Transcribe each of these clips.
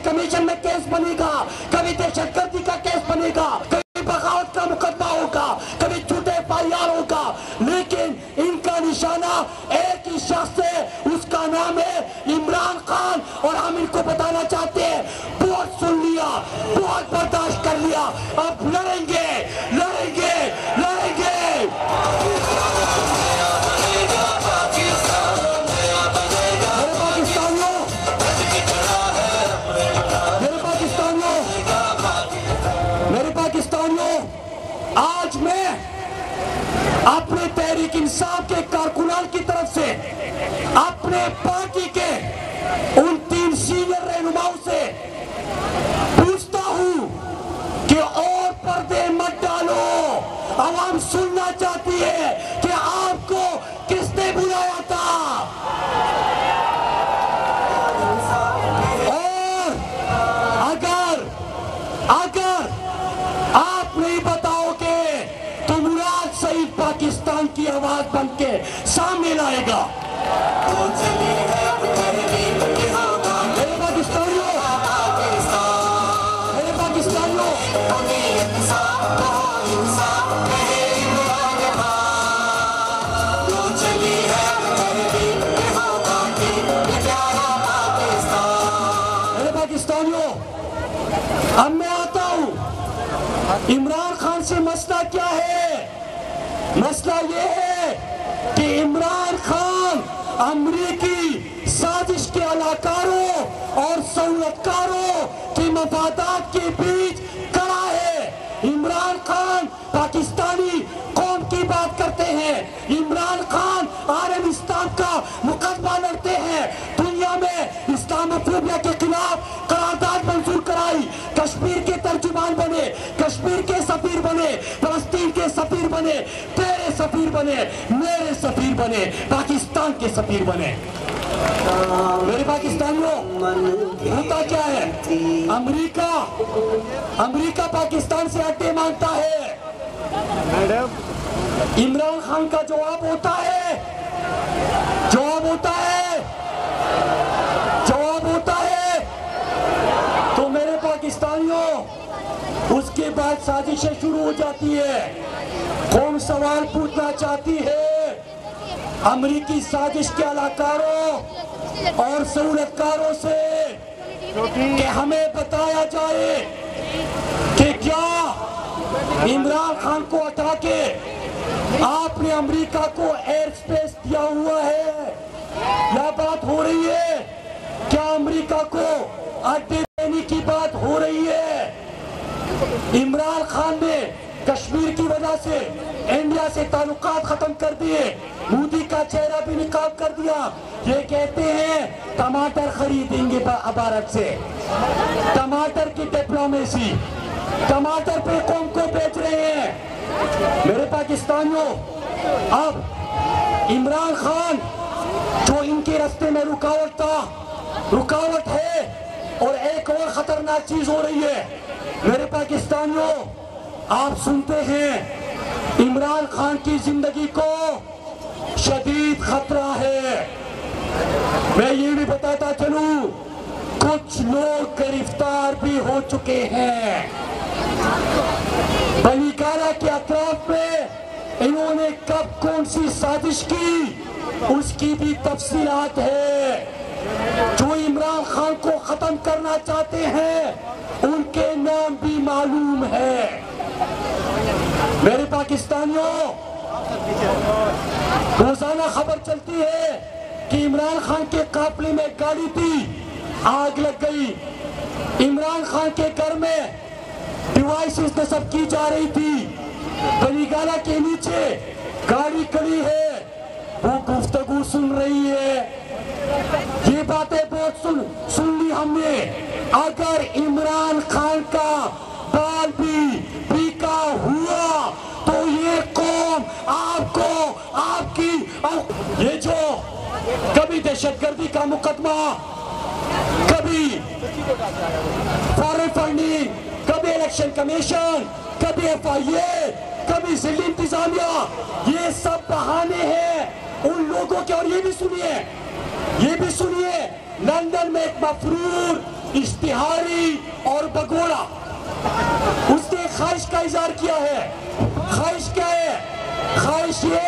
Commission میں case بنے گا، کبھی دہشت گردی کا کیس بنے گا، کبھی بغاوت کا مقدمہ ہوگا، کبھی جھوٹے FIR ہوگا، لیکن ان کا نشانہ ایک ہی شخص ہے، اس کا نام ہے عمران خان، اور ہم ان کو بتانا چاہتے ہیں بہت سن لیا، بہت برداشت کر لیا، اب لڑیں گے لڑیں گے لڑیں گے۔ میرے پاکستانیوں، آج میں اپنے تحریک انصاف کے کارکنان کی طرف سے اپنے پارٹی کے ان 3 سینئر رہنماؤں سے پوچھتا ہوں کہ اور پردے مت ڈالو، عوام سننا چاہتی ہے کہ آپ کو کس نے بلایا تھا، اور اگر آپ نہیں بتاؤ گے تو مراد سعید پاکستان کی آواز بن کے سامنے لائے گا۔ اب میں آتا ہوں، عمران خان سے مسئلہ کیا ہے؟ مسئلہ یہ ہے کہ عمران خان امریکی سازش کے علاقاروں اور سہولتکاروں کی مفادات کے بیچ کھڑا ہے۔ عمران خان پاکستانی قوم کی بات کرتے ہیں، عمران خان عالم اسلام کا مقدمہ لڑتے ہیں، دنیا میں اسلاموفوبیا کے خلاف قرارداد منظور کرائی، کشمیر کے ترجمان بنے، کشمیر کے سفیر بنے، فلسطین کے سفیر بنے، تیرے سفیر بنے، میرے سفیر بنے، پاکستان کے سفیر بنے۔ میرے پاکستانیوں، ہوتا کیا ہے؟ امریکہ پاکستان سے اڈے مانگتا ہے، عمران خان کا جواب ہوتا ہے تو میرے پاکستانیوں، اس کے بعد سازشیں شروع ہو جاتی ہے۔ قوم سوال پوچھنا چاہتی ہے امریکی سازش کے علاقاروں اور سہولتکاروں سے کہ ہمیں بتایا جائے کہ کیا عمران خان کو ہٹا کے آپ نے امریکہ کو ایئر سپیس دیا ہوا ہے، یا بات ہو رہی ہے کیا امریکہ کو اڈے دینے کی بات ہو رہی ہے؟ عمران خان نے کشمیر کی وجہ سے انڈیا سے تعلقات ختم کر دیے، مودی کا چہرہ بھی نقاب کر دیا، یہ کہتے ہیں ٹماٹر خریدیں گے بھارت سے، ٹماٹر کی ڈپلومیسی، ٹماٹر پہ قوم کو بیچ رہے ہیں۔ میرے پاکستانیوں، اب عمران خان جو ان کے راستے میں رکاوٹ ہے، اور ایک اور خطرناک چیز ہو رہی ہے۔ میرے پاکستانیوں، آپ سنتے ہیں عمران خان کی زندگی کو شدید خطرہ ہے۔ میں یہ بھی بتاتا چلوں، کچھ لوگ گرفتار بھی ہو چکے ہیں۔ بلی گارا کے اطراف میں انہوں نے کب کون سی سازش کی، اس کی بھی تفصیلات ہے۔ جو عمران خان کو ختم کرنا چاہتے ہیں، ان کے نام بھی معلوم ہے۔ میرے پاکستانیوں، روزانہ خبر چلتی ہے کہ عمران خان کے قافلے میں گاڑی تھی، آگ لگ گئی، عمران خان کے گھر میں ڈیوائسز نصب کی جا رہی تھی، بلی گالا کے نیچے گاڑی کھڑی ہے، وہ گفتگو سن رہی ہے۔ یہ باتیں بہت سن لی ہم نے۔ اگر عمران خان کا بال بھی پیکا ہوا تو یہ قوم آپ کو، آپ کی، یہ جو کبھی دہشت گردی کا مقدمہ، کبھی فارن فنڈنگ، کبھی الیکشن کمیشن، کبھی FIA، کبھی ضلعی انتظامیہ، یہ سب بہانے ہیں ان لوگوں کے۔ اور یہ بھی سنیے، لندن میں ایک مفرور इश्तिहारी और भगोड़ा, उसने ख्वाहिश का इजहार किया है। ख्वाहिश क्या है? ख्वाहिश ये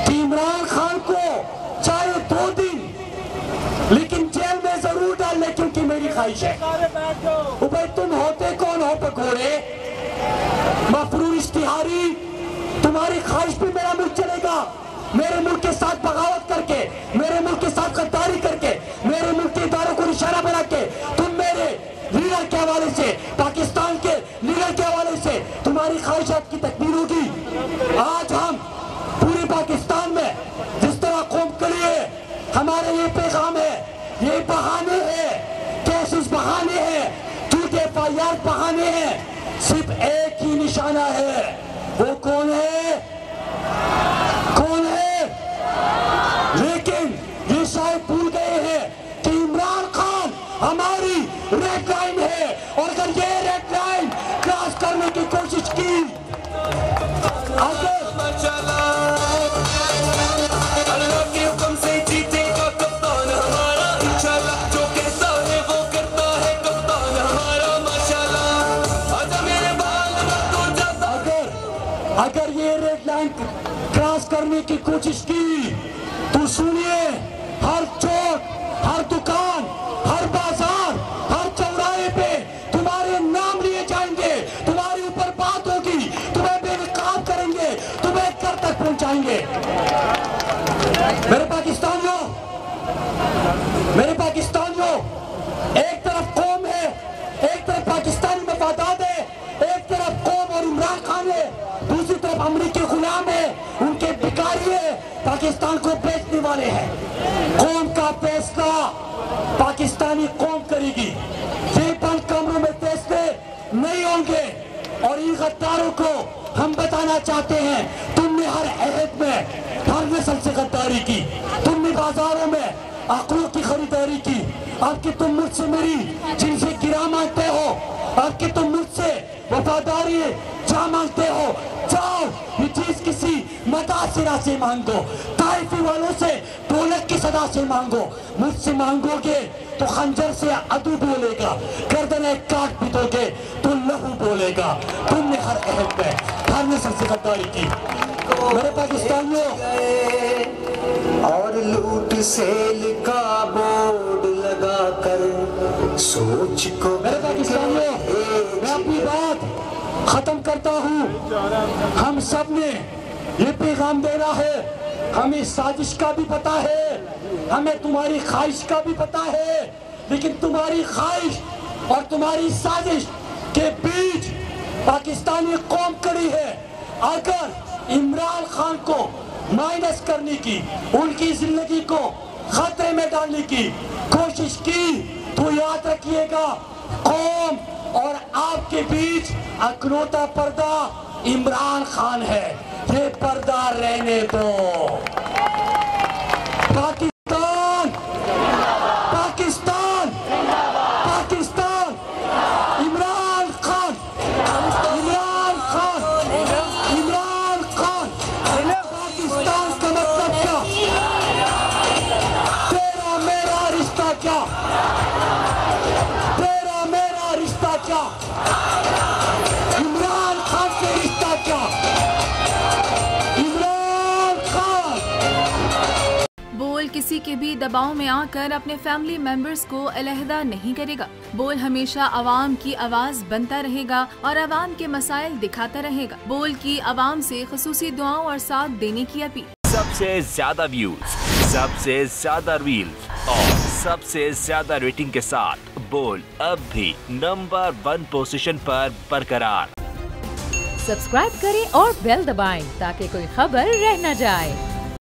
कि इमरान खान को चाहे 2 दिन लेकिन जेल में जरूर डालने, क्योंकि मेरी ख्वाहिश है। भाई तुम होते कौन हो भगोड़े? मफरूर इश्तिहारी, तुम्हारी ख्वाहिश पे मेरा मुल्क चलेगा। मेरे मुल्क के साथ बगावत करके, मेरे मुल्क के साथ गद्दारी करके, मेरे मुल्क के इदारों को निशाना बना के तुम मेरे लीडर के हवाले से, पाकिस्तान के लीडर के हवाले से तुम्हारी ख्वाहिशात की तकमील होगी। आज हम पूरे पाकिस्तान में जिस तरह कौम खड़ी है, हमारे ये पैगाम है, ये बहाने हैं, केसेस बहाने हैं, झूठे FIR बहाने हैं। सिर्फ एक ही निशाना है, वो कौन है? कौन है? लेकिन ये शायद भूल गए हैं कि इमरान खान हमारी रेड लाइन है, और अगर ये रेड लाइन क्रॉस करने की कोशिश की, अगर अगर ये रेड लाइन क्रॉस करने की कोशिश की तो सुनिए, हर चौक, हर दुकान, हर बाजार, हर चौराहे पे तुम्हारे नाम लिए जाएंगे, तुम्हारे ऊपर बात होगी, तुम्हें बेनकाब करेंगे, तुम्हें घर तक पहुंचाएंगे। मेरे पाकिस्तानियों, एक तरफ कौम है, एक तरफ पाकिस्तानी मफादात है, एक तरफ कौम और इमरान खान है, दूसरी तरफ अमरीकी गुलाम है, उनके भिखारी है, पाकिस्तान को बेचने वाले हैं। कौम का फैसला पाकिस्तानी कौम करेगी। ये बंद कमरों में फैसले नहीं होंगे, और इन गद्दारों को हम बताना चाहते हैं, तुमने हर अहद में हर नस्ल से गद्दारी की, तुमने बाजारों में अक़लों की खरीदारी की। अब कि तुम मुझसे मेरी जिनसे गिरा मांगते हो, अब कि तुम मुझसे वफादारी जा मांगते हो, जाओ ये चीज किसी मतासिरा से मांगो, ताइफी वालों से ढोलक की सदा से मांगो। मुझसे मांगोगे तो खंजर से अदू बोलेगा, गर्दनें काट भी दोगे तो लहू बोलेगा। तुमने हर अहद में हर नस्ल से गद्दारी की। मेरे पाकिस्तानियों, और लूट सेल का बोर्ड लगा कर सोच को, मेरे पाकिस्तानियों, मैं अपनी बात खत्म करता हूँ। हम सब ने ये पैगाम देना है, हमें साजिश का भी पता है, हमें तुम्हारी ख्वाहिश का भी पता है, लेकिन तुम्हारी ख्वाहिश और तुम्हारी साजिश के बीच पाकिस्तानी कौम खड़ी है। अगर इमरान खान को माइनस करने की, उनकी जिंदगी को खतरे में डालने की कोशिश की, तो याद रखिएगा, कौम और आपके बीच अकलौता पर्दा इमरान खान है। ये पर्दा रहने दो। पाकिस्तान, पाकिस्तान, पाकिस्तान, इमरान खान, इमरान खान, इमरान खान। पाकिस्तान का मतलब क्या? तेरा मेरा रिश्ता क्या? तेरा मेरा रिश्ता क्या? इमरान खान से रिश्ता क्या? इमरान खान। बोल किसी के भी दबाव में आकर अपने फैमिली मेंबर्स को अलहदा नहीं करेगा। बोल हमेशा आवाम की आवाज बनता रहेगा और आवाम के मसाइल दिखाता रहेगा। बोल की आवाम से खुसूसी दुआओं और साथ देने की अपील। सबसे ज्यादा व्यूज, सबसे ज्यादा रील्स और सबसे ज्यादा रेटिंग के साथ बोल अब भी नंबर 1 पोजीशन पर बरकरार। सब्सक्राइब करें और बेल दबाएं ताकि कोई खबर रह न जाए।